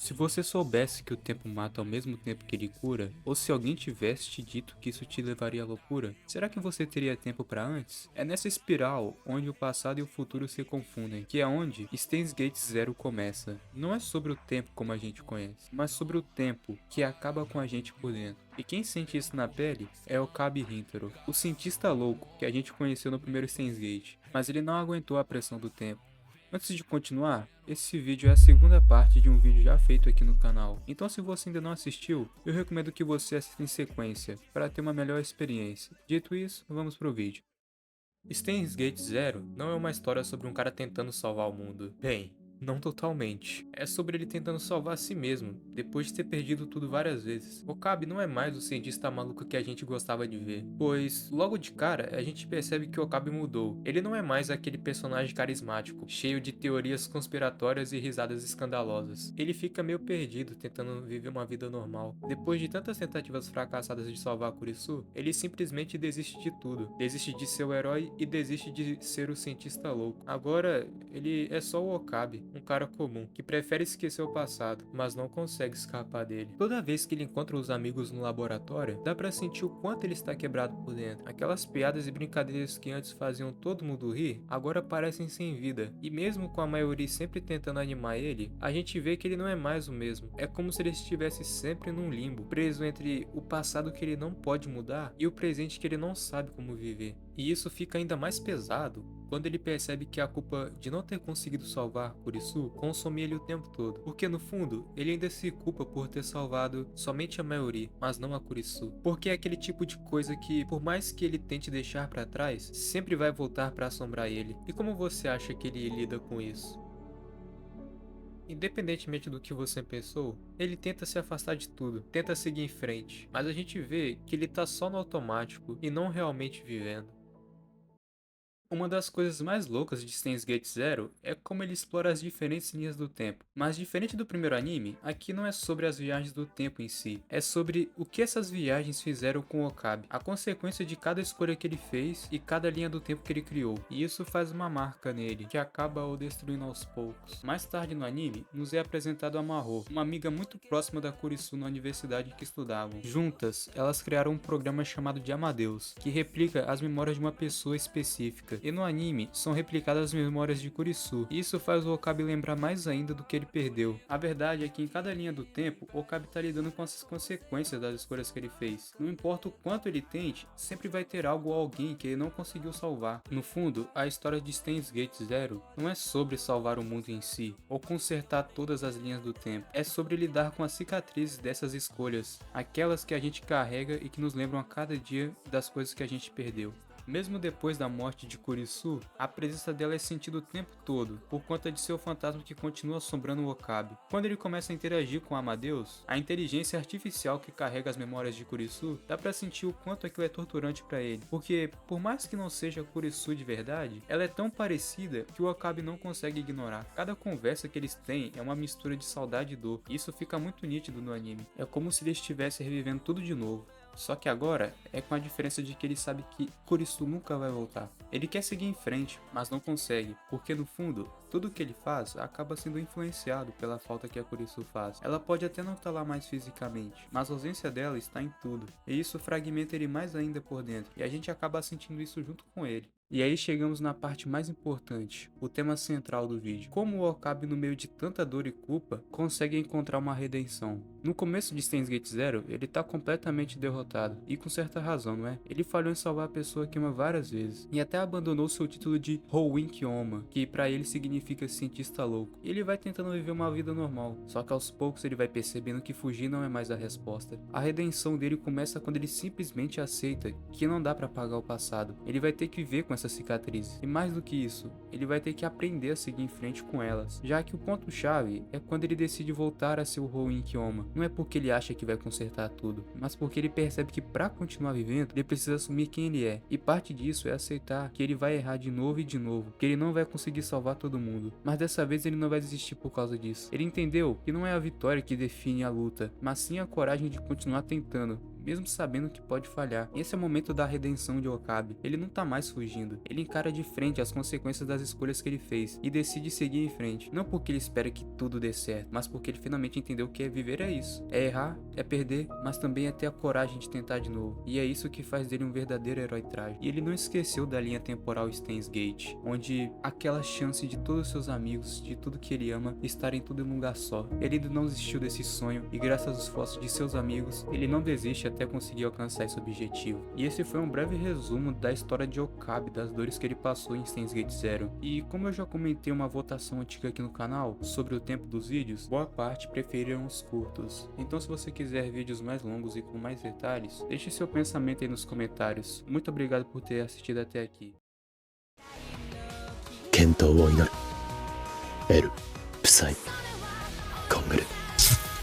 Se você soubesse que o tempo mata ao mesmo tempo que ele cura, ou se alguém tivesse te dito que isso te levaria à loucura, será que você teria tempo para antes? É nessa espiral onde o passado e o futuro se confundem, que é onde Steins Gate Zero começa. Não é sobre o tempo como a gente conhece, mas sobre o tempo que acaba com a gente por dentro. E quem sente isso na pele é Okabe Hintaro, o cientista louco que a gente conheceu no primeiro Steins Gate, mas ele não aguentou a pressão do tempo. Antes de continuar, esse vídeo é a segunda parte de um vídeo já feito aqui no canal, então se você ainda não assistiu, eu recomendo que você assista em sequência, para ter uma melhor experiência. Dito isso, vamos pro vídeo. Steins Gate Zero não é uma história sobre um cara tentando salvar o mundo. Bem, não totalmente. É sobre ele tentando salvar a si mesmo, depois de ter perdido tudo várias vezes. Okabe não é mais o cientista maluco que a gente gostava de ver, pois logo de cara a gente percebe que Okabe mudou. Ele não é mais aquele personagem carismático, cheio de teorias conspiratórias e risadas escandalosas. Ele fica meio perdido tentando viver uma vida normal. Depois de tantas tentativas fracassadas de salvar Kurisu, ele simplesmente desiste de tudo. Desiste de ser o herói e desiste de ser o cientista louco. Agora, ele é só o Okabe, um cara comum, que prefere esquecer o passado, mas não consegue escapar dele. Toda vez que ele encontra os amigos no laboratório, dá pra sentir o quanto ele está quebrado por dentro. Aquelas piadas e brincadeiras que antes faziam todo mundo rir, agora parecem sem vida. E mesmo com a maioria sempre tentando animar ele, a gente vê que ele não é mais o mesmo. É como se ele estivesse sempre num limbo, preso entre o passado que ele não pode mudar e o presente que ele não sabe como viver. E isso fica ainda mais pesado quando ele percebe que a culpa de não ter conseguido salvar Kurisu consome ele o tempo todo. Porque no fundo, ele ainda se culpa por ter salvado somente a Mayuri, mas não a Kurisu. Porque é aquele tipo de coisa que, por mais que ele tente deixar pra trás, sempre vai voltar pra assombrar ele. E como você acha que ele lida com isso? Independentemente do que você pensou, ele tenta se afastar de tudo, tenta seguir em frente, mas a gente vê que ele tá só no automático e não realmente vivendo. Uma das coisas mais loucas de Steins Gate Zero é como ele explora as diferentes linhas do tempo. Mas diferente do primeiro anime, aqui não é sobre as viagens do tempo em si, é sobre o que essas viagens fizeram com Okabe, a consequência de cada escolha que ele fez e cada linha do tempo que ele criou. E isso faz uma marca nele, que acaba o destruindo aos poucos. Mais tarde no anime, nos é apresentado a Maho, uma amiga muito próxima da Kurisu na universidade que estudavam. Juntas, elas criaram um programa chamado de Amadeus, que replica as memórias de uma pessoa específica. E no anime, são replicadas as memórias de Kurisu, e isso faz o Okabe lembrar mais ainda do que ele perdeu. A verdade é que em cada linha do tempo, o Okabe tá lidando com as consequências das escolhas que ele fez. Não importa o quanto ele tente, sempre vai ter algo ou alguém que ele não conseguiu salvar. No fundo, a história de Steins Gate Zero não é sobre salvar o mundo em si, ou consertar todas as linhas do tempo. É sobre lidar com as cicatrizes dessas escolhas, aquelas que a gente carrega e que nos lembram a cada dia das coisas que a gente perdeu. Mesmo depois da morte de Kurisu, a presença dela é sentida o tempo todo, por conta de seu fantasma que continua assombrando o Okabe. Quando ele começa a interagir com Amadeus, a inteligência artificial que carrega as memórias de Kurisu, dá pra sentir o quanto aquilo é torturante pra ele, porque por mais que não seja Kurisu de verdade, ela é tão parecida que o Okabe não consegue ignorar. Cada conversa que eles têm é uma mistura de saudade e dor, e isso fica muito nítido no anime. É como se ele estivesse revivendo tudo de novo. Só que agora é com a diferença de que ele sabe que Kurisu nunca vai voltar. Ele quer seguir em frente, mas não consegue, porque no fundo, tudo que ele faz acaba sendo influenciado pela falta que a Kurisu faz. Ela pode até não estar lá mais fisicamente, mas a ausência dela está em tudo, e isso fragmenta ele mais ainda por dentro, e a gente acaba sentindo isso junto com ele. E aí chegamos na parte mais importante, o tema central do vídeo. Como o Okabe, no meio de tanta dor e culpa, consegue encontrar uma redenção. No começo de Steins Gate Zero, ele tá completamente derrotado, e com certa razão, não é? Ele falhou em salvar a pessoa que ama várias vezes, e até abandonou seu título de Houin Kyoma, que pra ele significa cientista louco. E ele vai tentando viver uma vida normal, só que aos poucos ele vai percebendo que fugir não é mais a resposta. A redenção dele começa quando ele simplesmente aceita que não dá pra apagar o passado. Ele vai ter que viver com essas cicatrizes. E mais do que isso, ele vai ter que aprender a seguir em frente com elas, já que o ponto-chave é quando ele decide voltar a ser o Houin Kyoma. Não é porque ele acha que vai consertar tudo, mas porque ele percebe que para continuar vivendo, ele precisa assumir quem ele é. E parte disso é aceitar que ele vai errar de novo e de novo, que ele não vai conseguir salvar todo mundo. Mas dessa vez ele não vai desistir por causa disso. Ele entendeu que não é a vitória que define a luta, mas sim a coragem de continuar tentando, mesmo sabendo que pode falhar. Esse é o momento da redenção de Okabe. Ele não tá mais fugindo, ele encara de frente as consequências das escolhas que ele fez e decide seguir em frente. Não porque ele espera que tudo dê certo, mas porque ele finalmente entendeu que viver é isso. É errar, é perder, mas também é ter a coragem de tentar de novo. E é isso que faz dele um verdadeiro herói trágico. E ele não esqueceu da linha temporal Steins Gate, onde aquela chance de todos os seus amigos, de tudo que ele ama, estarem tudo em um lugar só. Ele ainda não desistiu desse sonho e graças aos esforços de seus amigos, ele não desiste até conseguir alcançar esse objetivo. E esse foi um breve resumo da história de Okabe, das dores que ele passou em Steins Gate Zero. E como eu já comentei uma votação antiga aqui no canal sobre o tempo dos vídeos, boa parte preferiram os curtos. Então se você quiser vídeos mais longos e com mais detalhes, deixe seu pensamento aí nos comentários. Muito obrigado por ter assistido até aqui. 健闘を祈る。L、プサイ、コングル。